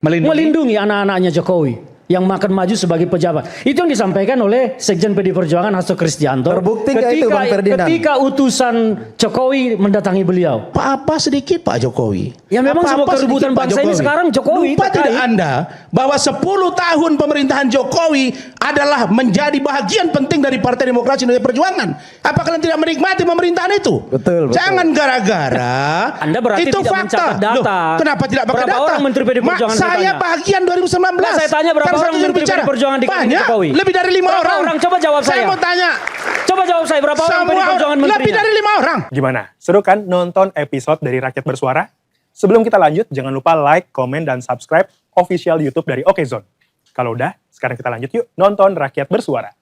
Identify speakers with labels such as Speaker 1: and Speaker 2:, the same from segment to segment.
Speaker 1: melindungi anak-anaknya Jokowi yang makan maju sebagai pejabat. Itu yang disampaikan oleh Sekjen PD Perjuangan Hasto Kristianto.
Speaker 2: Terbukti nggak itu, Bang Ferdinand?
Speaker 1: Ketika utusan Jokowi mendatangi beliau.
Speaker 3: Apa sedikit Pak Jokowi?
Speaker 1: Ya memang semua keributan bangsa ini sekarang Jokowi.
Speaker 3: Lupa tidak Anda bahwa 10 tahun pemerintahan Jokowi adalah menjadi bagian penting dari Partai Demokrasi Indonesia Perjuangan. Apa kalian tidak menikmati pemerintahan itu?
Speaker 2: Betul.
Speaker 3: Jangan gara-gara
Speaker 1: Anda berarti
Speaker 3: itu
Speaker 1: tidak
Speaker 3: fakta.
Speaker 1: mencatat data.
Speaker 3: Loh, kenapa tidak pakai
Speaker 1: Berapa
Speaker 3: data?
Speaker 1: orang Menteri PD Perjuangan
Speaker 3: Saya bagian 2019.
Speaker 1: Nah, saya tanya berapa orang Menteri PD Perjuangan di
Speaker 3: Banyak,
Speaker 1: Jokowi?
Speaker 3: lebih dari 5
Speaker 1: berapa
Speaker 3: orang.
Speaker 1: Coba jawab saya.
Speaker 3: Saya mau tanya.
Speaker 1: Coba jawab saya berapa orang PD Perjuangan menterinya?
Speaker 3: Lebih dari 5 orang.
Speaker 4: Gimana? Seru kan nonton episode dari Rakyat Bersuara? Sebelum kita lanjut, jangan lupa like, komen, dan subscribe official YouTube dari Okezone. Kalau udah, sekarang kita lanjut yuk nonton Rakyat Bersuara.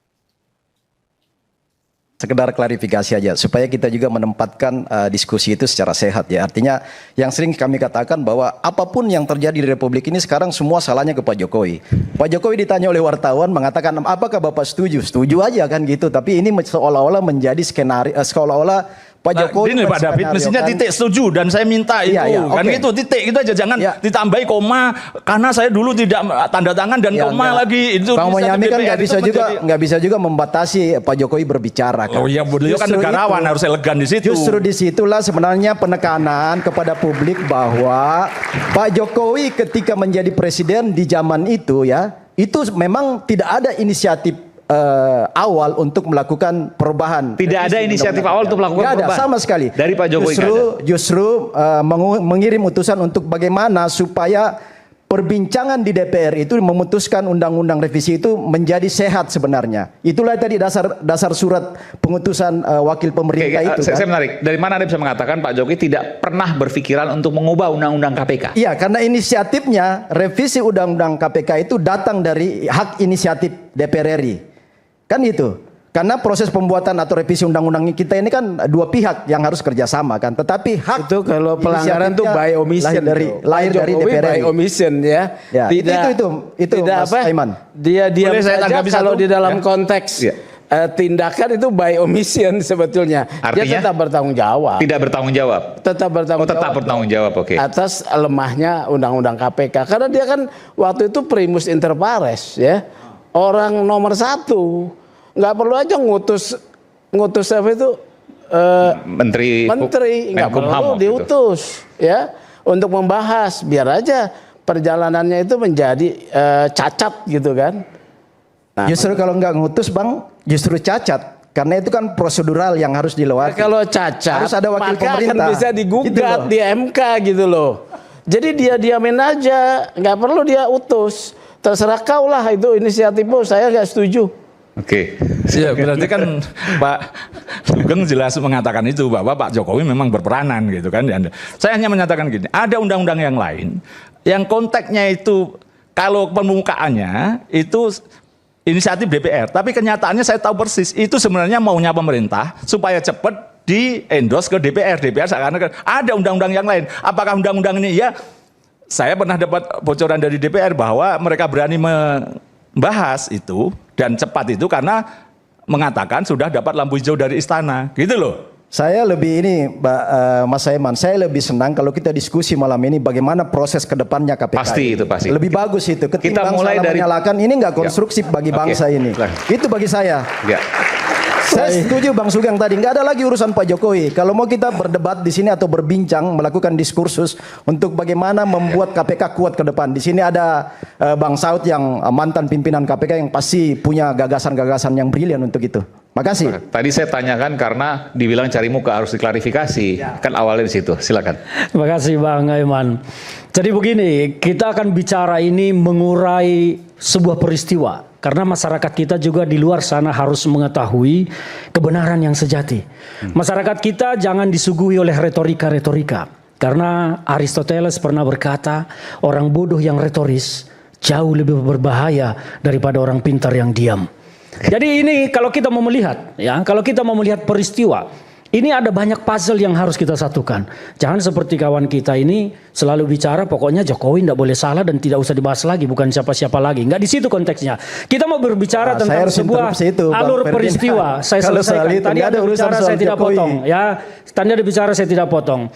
Speaker 2: Sekedar klarifikasi aja supaya kita juga menempatkan diskusi itu secara sehat ya. Artinya yang sering kami katakan bahwa apapun yang terjadi di Republik ini sekarang semua salahnya ke Pak Jokowi. Pak Jokowi ditanya oleh wartawan mengatakan apakah Bapak setuju? Setuju aja kan gitu. Tapi ini seolah-olah menjadi skenario seolah-olah Pak Jokowi
Speaker 5: ini Pak David mestinya titik setuju dan saya minta itu kan
Speaker 2: okay.
Speaker 5: itu titik itu aja jangan ditambahi koma karena saya dulu tidak tanda tangan dan koma lagi itu.
Speaker 2: Bang Bonyamin kan nggak bisa juga membatasi Pak Jokowi berbicara kan.
Speaker 5: Oh iya beliau kan negarawan harus elegan di situ.
Speaker 2: Justru disitulah sebenarnya penekanan kepada publik bahwa Pak Jokowi ketika menjadi presiden di zaman itu ya itu memang tidak ada inisiatif awal untuk melakukan perubahan.
Speaker 6: Tidak ada inisiatif awal untuk melakukan perubahan.
Speaker 2: Tidak ada sama sekali.
Speaker 6: Dari Pak Jokowi
Speaker 2: justru mengirim utusan untuk bagaimana supaya perbincangan di DPR itu memutuskan undang-undang revisi itu menjadi sehat sebenarnya. Itulah tadi dasar surat pengutusan wakil pemerintah itu.
Speaker 6: Saya menarik. Dari mana Anda bisa mengatakan Pak Jokowi tidak pernah berpikiran untuk mengubah undang-undang KPK?
Speaker 2: Iya, karena inisiatifnya revisi undang-undang KPK itu datang dari hak inisiatif DPR RI. Kan itu. Karena proses pembuatan atau revisi undang-undang kita ini kan dua pihak yang harus kerjasama kan. Tetapi hak
Speaker 7: itu kalau pelanggaran itu by omission
Speaker 2: lahir dari DPR
Speaker 7: by omission ya.
Speaker 2: Tidak itu
Speaker 7: tidak
Speaker 2: Mas
Speaker 7: apa?
Speaker 2: Aiman.
Speaker 7: Dia diam saja kalau di dalam konteks tindakan itu by omission sebetulnya.
Speaker 6: Artinya,
Speaker 7: dia tetap bertanggung jawab.
Speaker 6: Tidak bertanggung jawab.
Speaker 7: Tetap bertanggung jawab.
Speaker 6: Tetap bertanggung jawab, oke.
Speaker 7: Atas lemahnya undang-undang KPK. Karena dia kan waktu itu primus inter pares ya. Orang nomor 1. Nggak perlu aja ngutus apa itu menteri nggak perlu diutus ya untuk membahas, biar aja perjalanannya itu menjadi cacat gitu kan. Nah,
Speaker 2: justru kalau nggak ngutus Bang justru cacat karena itu kan prosedural yang harus dilewati.
Speaker 7: Kalau cacat
Speaker 2: harus ada wakil
Speaker 7: maka
Speaker 2: pemerintah
Speaker 7: akan bisa digugat
Speaker 2: gitu
Speaker 7: di MK gitu loh. Jadi dia diamin aja, nggak perlu dia utus. Terserah kau lah itu inisiatifmu, saya nggak setuju.
Speaker 6: Oke.
Speaker 5: Ya, berarti kan Pak Sugeng jelas mengatakan itu bahwa Pak Jokowi memang berperanan gitu kan. Saya hanya menyatakan gini, ada undang-undang yang lain yang konteksnya itu kalau permukaannya itu inisiatif DPR, tapi kenyataannya saya tahu persis itu sebenarnya maunya pemerintah supaya cepat di endorse ke DPR. DPR seakan-akan ada undang-undang yang lain. Apakah undang-undang ini ya? Saya pernah dapat bocoran dari DPR bahwa mereka berani membahas itu dan cepat itu karena mengatakan sudah dapat lampu hijau dari istana, gitu loh.
Speaker 2: Saya lebih ini, Mas Aiman, saya lebih senang kalau kita diskusi malam ini bagaimana proses kedepannya KPK.
Speaker 6: Pasti itu pasti.
Speaker 2: Lebih bagus itu.
Speaker 6: Kita mulai dari
Speaker 2: menyalakan ini nggak konstruktif bagi bangsa ini. Itu bagi saya. Saya setuju Bang Sugeng tadi, nggak ada lagi urusan Pak Jokowi. Kalau mau kita berdebat di sini atau berbincang, melakukan diskursus untuk bagaimana membuat KPK kuat ke depan. Di sini ada Bang Saud yang mantan pimpinan KPK yang pasti punya gagasan-gagasan yang brilian untuk itu. Makasih.
Speaker 6: Tadi saya tanyakan karena dibilang cari muka harus diklarifikasi. Kan awalnya di situ. Silakan.
Speaker 1: Terima kasih Bang Aiman. Jadi begini, kita akan bicara ini mengurai sebuah peristiwa. Karena masyarakat kita juga di luar sana harus mengetahui kebenaran yang sejati. Masyarakat kita jangan disuguhi oleh retorika-retorika. Karena Aristoteles pernah berkata, orang bodoh yang retoris jauh lebih berbahaya daripada orang pintar yang diam. Jadi ini kalau kita mau melihat, ya, kalau kita mau melihat peristiwa, ini ada banyak puzzle yang harus kita satukan. Jangan seperti kawan kita ini selalu bicara pokoknya Jokowi tidak boleh salah dan tidak usah dibahas lagi, bukan siapa-siapa lagi. Enggak di situ konteksnya. Kita mau berbicara tentang sebuah alur peristiwa. Saya selesaikan. Tadi ada bicara saya tidak potong, ya. Tadi ada bicara saya tidak potong.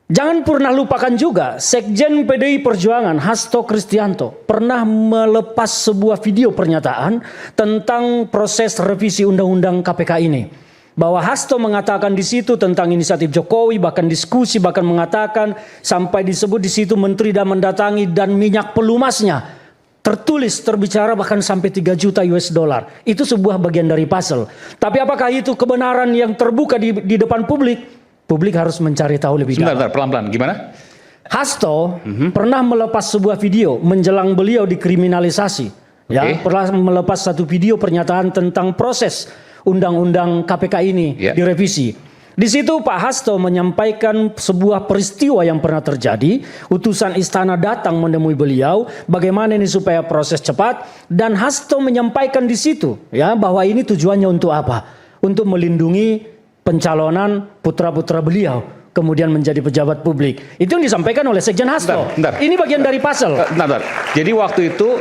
Speaker 1: Jangan pernah lupakan juga, Sekjen PDI Perjuangan Hasto Kristianto pernah melepas sebuah video pernyataan tentang proses revisi Undang-Undang KPK ini. Bahwa Hasto mengatakan di situ tentang inisiatif Jokowi, bahkan diskusi, bahkan mengatakan sampai disebut di situ menteri dan mendatangi dan minyak pelumasnya. Tertulis, terbicara bahkan sampai 3 juta US dollar. Itu sebuah bagian dari puzzle. Tapi apakah itu kebenaran yang terbuka di depan publik? Publik harus mencari tahu lebih dalam.
Speaker 6: Sebentar, pelan-pelan. Gimana?
Speaker 1: Hasto pernah melepas sebuah video menjelang beliau dikriminalisasi. Ya, pernah melepas satu video pernyataan tentang proses Undang-Undang KPK ini direvisi. Di situ Pak Hasto menyampaikan sebuah peristiwa yang pernah terjadi. Utusan istana datang menemui beliau. Bagaimana ini supaya proses cepat. Dan Hasto menyampaikan di situ ya bahwa ini tujuannya untuk apa? Untuk melindungi pencalonan putra-putra beliau kemudian menjadi pejabat publik. Itu yang disampaikan oleh Sekjen Hasto.
Speaker 6: Bentar.
Speaker 1: Ini bagian dari puzzle.
Speaker 6: Bentar. Jadi waktu itu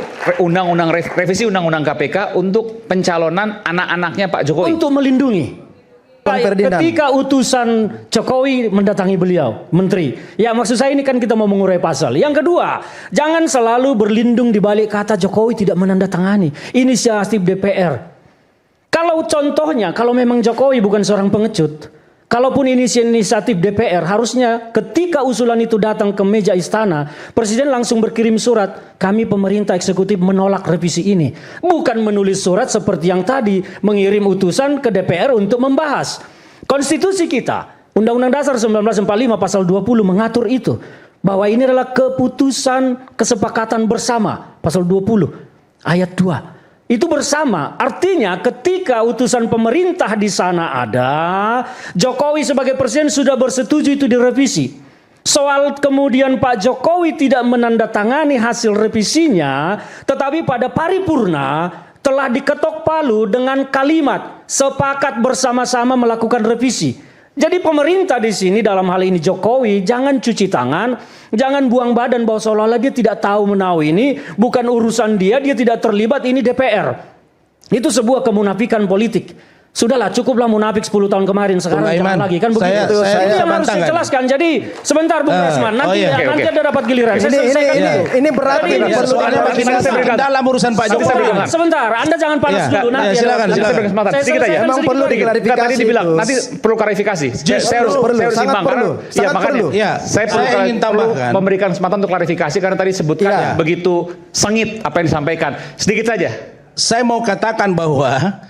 Speaker 6: revisi undang-undang KPK untuk pencalonan anak-anaknya Pak Jokowi.
Speaker 1: Untuk melindungi. Ketika utusan Jokowi mendatangi beliau, menteri. Ya maksud saya ini kan kita mau mengurai puzzle. Yang kedua, jangan selalu berlindung di balik kata Jokowi tidak menandatangani inisiatif DPR. Kalau contohnya, kalau memang Jokowi bukan seorang pengecut, kalaupun inisiatif DPR, harusnya ketika usulan itu datang ke meja istana, Presiden langsung berkirim surat, kami pemerintah eksekutif menolak revisi ini. Bukan menulis surat seperti yang tadi, mengirim utusan ke DPR untuk membahas. Konstitusi kita, Undang-Undang Dasar 1945 pasal 20 mengatur itu, bahwa ini adalah keputusan kesepakatan bersama, pasal 20 ayat 2. Itu bersama, artinya ketika utusan pemerintah di sana ada, Jokowi sebagai presiden sudah bersetuju itu direvisi. Soal kemudian Pak Jokowi tidak menandatangani hasil revisinya, tetapi pada paripurna telah diketok palu dengan kalimat sepakat bersama-sama melakukan revisi. Jadi pemerintah di sini dalam hal ini Jokowi jangan cuci tangan, jangan buang badan bahwa seolah-olah dia tidak tahu menahu ini bukan urusan dia tidak terlibat, ini DPR. Itu sebuah kemunafikan politik. Sudahlah, cukuplah munafik 10 tahun kemarin, sekarang jangan lagi kan begitu.
Speaker 2: Saya
Speaker 1: itu yang harus dijelaskan. Jadi sebentar Bung Rasman, nanti ada dapat giliran.
Speaker 2: Ini berat
Speaker 3: dalam urusan Pak Jokowi.
Speaker 1: Sebentar, Anda jangan panas dulu nanti.
Speaker 3: Silakan.
Speaker 6: Sedikit aja.
Speaker 2: Memang perlu diklarifikasi.
Speaker 6: Tadi dibilang nanti perlu klarifikasi. Saya harus
Speaker 2: sangat perlu.
Speaker 6: Iya, makanya saya ingin tambahkan, memberikan kesempatan untuk klarifikasi karena tadi sebutkan begitu sengit apa yang disampaikan. Sedikit saja.
Speaker 3: Saya mau katakan bahwa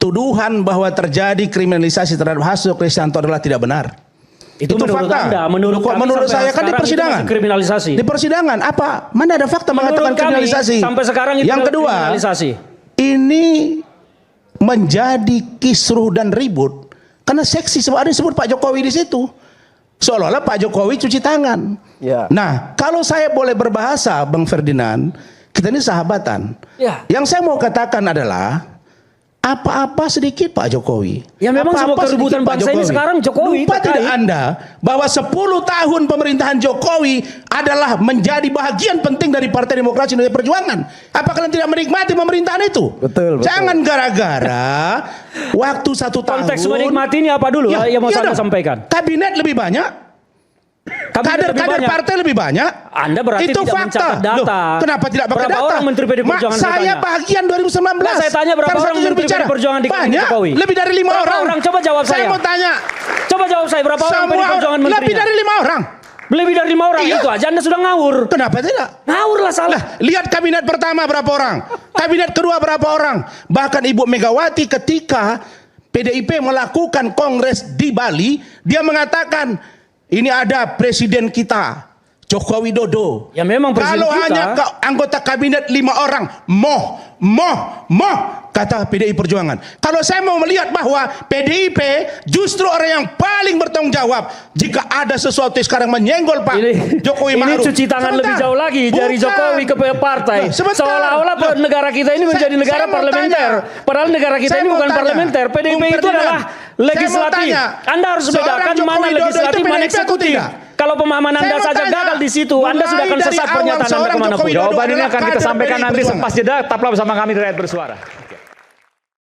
Speaker 3: tuduhan bahwa terjadi kriminalisasi terhadap Hasto Kristianto adalah tidak benar.
Speaker 1: Itu menurut
Speaker 3: fakta.
Speaker 1: Anda, menurut
Speaker 3: saya kan di persidangan.
Speaker 1: Kriminalisasi.
Speaker 3: Di persidangan apa? Mana ada fakta mengatakan kriminalisasi?
Speaker 1: Sampai sekarang itu
Speaker 3: yang kedua, ini menjadi kisruh dan ribut karena seksi ada disebut Pak Jokowi di situ. Seolah-olah Pak Jokowi cuci tangan.
Speaker 2: Ya.
Speaker 3: Nah, kalau saya boleh berbahasa, Bang Ferdinand, kita ini sahabatan.
Speaker 1: Ya.
Speaker 3: Yang saya mau katakan adalah apa-apa sedikit Pak Jokowi.
Speaker 1: Ya memang semua kerebutan bangsa ini sekarang Jokowi.
Speaker 3: Lupa tidak Anda bahwa 10 tahun pemerintahan Jokowi adalah menjadi bagian penting dari Partai Demokrasi Indonesia Perjuangan. Apa kalian tidak menikmati pemerintahan itu?
Speaker 2: Betul.
Speaker 3: Jangan gara-gara waktu 1 tahun.
Speaker 1: Konteks menikmati ini apa dulu yang mau Anda sampaikan?
Speaker 3: Kabinet lebih banyak. Kader partai lebih banyak.
Speaker 1: Anda berarti
Speaker 3: itu
Speaker 1: tidak mencatat data.
Speaker 3: Loh, kenapa tidak pakai data?
Speaker 1: Berapa orang Menteri PDI Perjuangan
Speaker 3: saya bagian 2019.
Speaker 1: Nah, saya tanya berapa orang Menteri PDI Perjuangan di Jokowi?
Speaker 3: Lebih dari 5 orang.
Speaker 1: Coba jawab saya.
Speaker 3: Saya mau tanya.
Speaker 1: Coba jawab saya berapa orang PDI Perjuangan menterinya?
Speaker 3: Lebih dari 5 orang.
Speaker 1: Lebih dari 5 orang itu aja Anda sudah ngawur.
Speaker 3: Kenapa tidak?
Speaker 1: Ngawur lah salah.
Speaker 3: Lihat kabinet pertama berapa orang, kabinet kedua berapa orang. Bahkan Ibu Megawati ketika PDIP melakukan kongres di Bali, dia mengatakan ini ada presiden kita, Joko Widodo.
Speaker 1: Ya memang presiden
Speaker 3: kalau
Speaker 1: kita.
Speaker 3: Hanya anggota kabinet 5 orang, kata PDI Perjuangan. Kalau saya mau melihat bahwa PDIP justru orang yang paling bertanggung jawab jika ada sesuatu yang sekarang menyenggol Pak Jokowi Ma'ruf.
Speaker 1: Ini cuci tangan lebih jauh lagi dari Jokowi ke partai. Seolah-olah negara kita ini menjadi negara parlementer. Padahal negara kita ini bukan parlementer. PDIP itu adalah legislatif. Anda harus bedakan mana legislatif, mana eksekutif. Kalau pemahaman Anda saja gagal di situ, Anda sudah akan sesat pernyataan Anda kemana pun.
Speaker 6: Jawaban ini akan kita sampaikan nanti selepas jeda. Tetaplah bersama kami di Rakyat Bersuara.